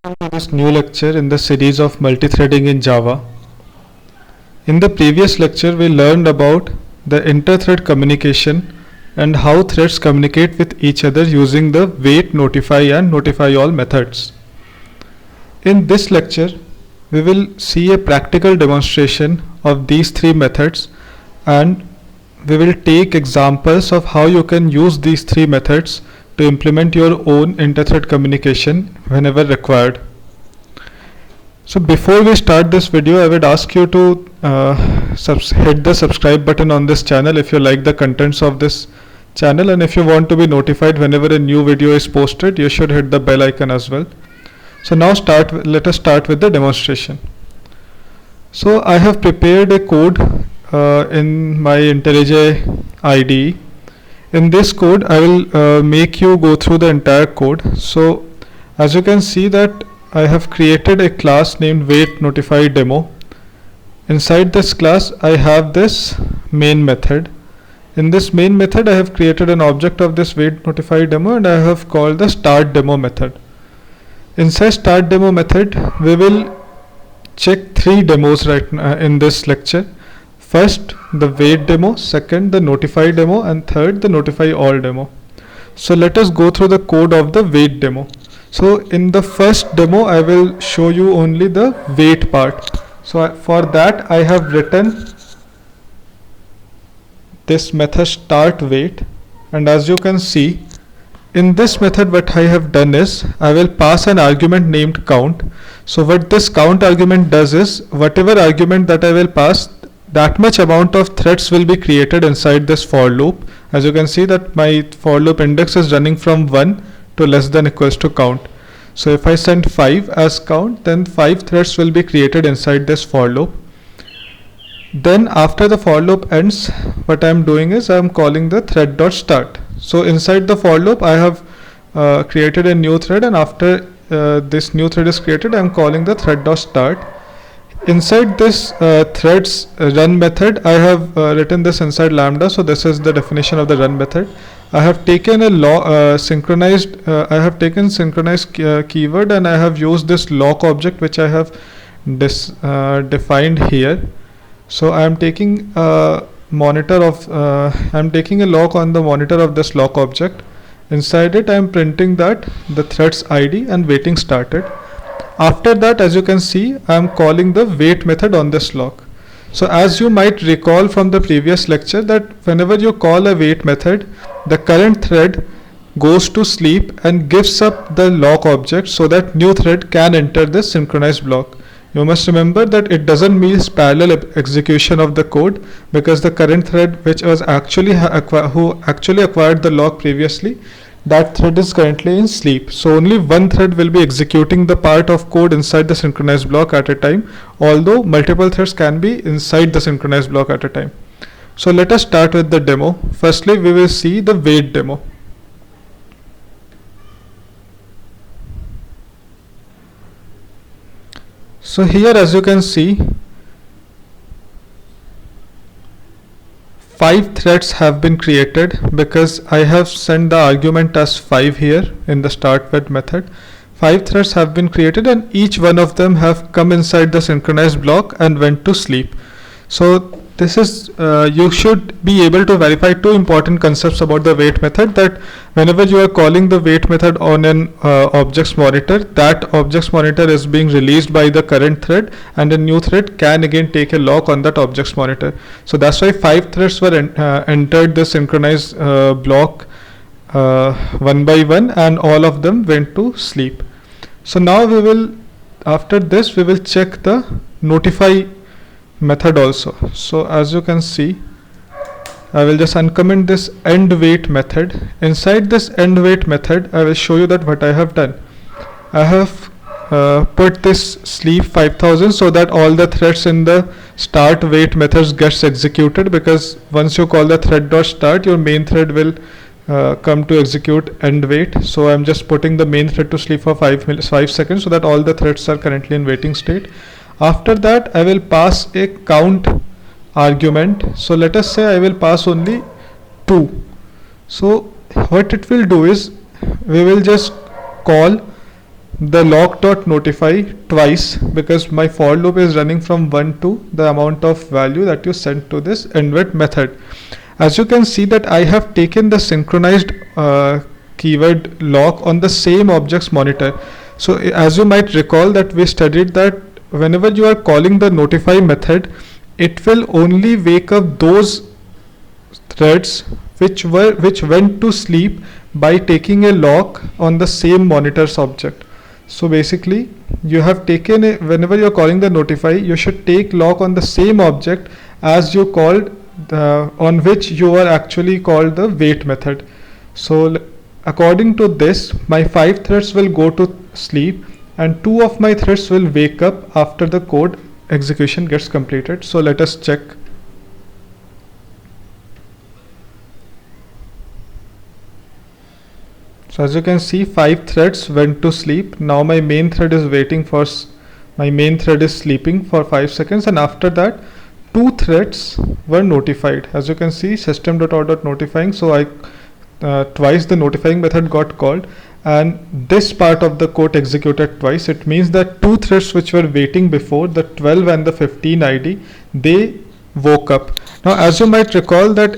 To this new lecture in the series of multithreading in Java. In the previous lecture, we learned about the inter-thread communication and how threads communicate with each other using the wait, notify and notify all methods. In this lecture, we will see a practical demonstration of these three methods, and we will take examples of how you can use these three methods to implement your own inter-thread communication whenever required. So before we start this video, I would ask you to hit the subscribe button on this channel if you like the contents of this channel, and if you want to be notified whenever a new video is posted, you should hit the bell icon as well. So now let us start with the demonstration. So I have prepared a code in my IntelliJ IDE. In this code, I will make you go through the entire code. So as you can see that I have created a class named waitNotifyDemo. Inside this class, I have this main method. In this main method, I have created an object of this waitNotifyDemo, and I have called the startDemo method. Inside startDemo method, we will check three demos right now in this lecture. First, the wait demo, second, the notify demo, and third, the notify all demo. So let us go through the code of the wait demo. So in the first demo, I will show you only the wait part. So for that, I have written this method start wait, and as you can see, in this method what I have done is I will pass an argument named count. So what this count argument does is whatever argument that I will pass, that much amount of threads will be created inside this for loop. As you can see that my for loop index is running from 1 to less than equals to count. So if I send 5 as count, then 5 threads will be created inside this for loop. Then after the for loop ends, what I am doing is I am calling the thread.start. So inside the for loop, I have created a new thread, and after this new thread is created, I am calling the thread.start. Inside this threads run method, I have written this inside lambda. So this is the definition of the run method. I have taken a synchronized keyword, and I have used this lock object which I have defined here. So I am taking a lock on the monitor of this lock object. Inside it, I am printing that the thread's ID and waiting started. After that, as you can see, I am calling the wait method on this lock. So as you might recall from the previous lecture, that whenever you call a wait method, the current thread goes to sleep and gives up the lock object so that new thread can enter this synchronized block. You must remember that it doesn't mean parallel execution of the code, because the current thread which was actually who actually acquired the lock previously, that thread is currently in sleep. So only one thread will be executing the part of code inside the synchronized block at a time, although multiple threads can be inside the synchronized block at a time. So let us start with the demo. Firstly, we will see the wait demo. So here, as you can see, 5 threads have been created because I have sent the argument as 5 here in the start wait method. 5 threads have been created, and each one of them have come inside the synchronized block and went to sleep. So this is you should be able to verify two important concepts about the wait method, that whenever you are calling the wait method on an object's monitor, that object's monitor is being released by the current thread, and a new thread can again take a lock on that object's monitor. So that's why 5 threads were entered the synchronized block one by one, and all of them went to sleep. So now after this we will check the notify method also. So as you can see, I will just uncomment this end wait method. Inside this end wait method, I will show you that what I have done. I have put this sleep 5000 so that all the threads in the start wait methods gets executed, because once you call the thread.start, your main thread will come to execute end wait. So I am just putting the main thread to sleep for 5 seconds so that all the threads are currently in waiting state. After that, I will pass a count argument. So let us say I will pass only 2. So what it will do is we will just call the lock.notify twice because my for loop is running from 1 to the amount of value that you sent to this inward method. As you can see that I have taken the synchronized keyword lock on the same object's monitor. So as you might recall that we studied that whenever you are calling the notify method, it will only wake up those threads which went to sleep by taking a lock on the same monitor's object. So basically you have taken a, whenever you are calling the notify, you should take lock on the same object as you called on which you are actually called the wait method. So according to this, my 5 threads will go to sleep and 2 of my threads will wake up after the code execution gets completed. So let us check. So as you can see, 5 threads went to sleep. Now my main thread is waiting for my main thread is sleeping for 5 seconds, and after that 2 threads were notified. As you can see, system.out.notifying. So I twice the notifying method got called, and this part of the code executed twice. It means that 2 threads which were waiting before, the 12 and the 15 ID, they woke up. Now as you might recall that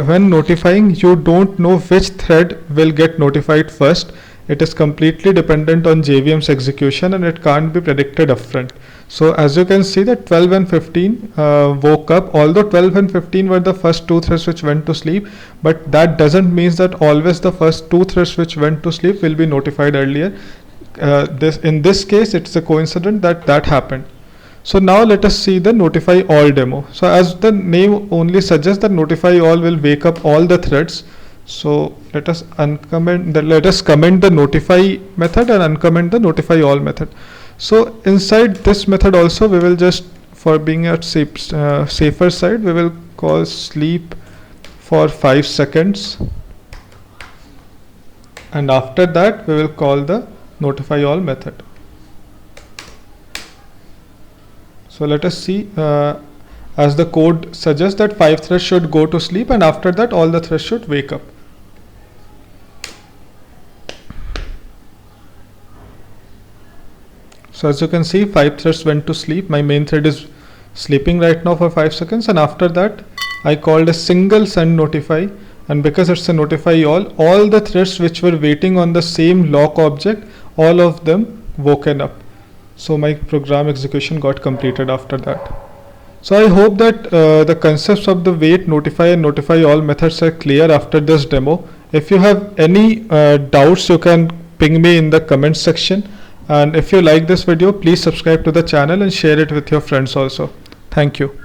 when notifying, you don't know which thread will get notified first. It is completely dependent on JVM's execution and it can't be predicted upfront. So as you can see that 12 and 15 woke up, although 12 and 15 were the first 2 threads which went to sleep, but that doesn't mean that always the first 2 threads which went to sleep will be notified earlier. In this case, it's a coincidence that that happened. So now let us see the notify all demo. So as the name only suggests, that notify all will wake up all the threads. So let us comment the notify method and uncomment the notify all method. So inside this method also, we will just, for being at safer side, we will call sleep for 5 seconds, and after that we will call the notify all method. So let us see, as the code suggests that 5 threads should go to sleep, and after that all the threads should wake up. So as you can see, 5 threads went to sleep. My main thread is sleeping right now for 5 seconds, and after that I called a single send notify, and because it's a notify all the threads which were waiting on the same lock object, all of them woken up. So my program execution got completed after that. So I hope that the concepts of the wait, notify and notify all methods are clear after this demo. If you have any doubts, you can ping me in the comment section. And if you like this video, please subscribe to the channel and share it with your friends also. Thank you.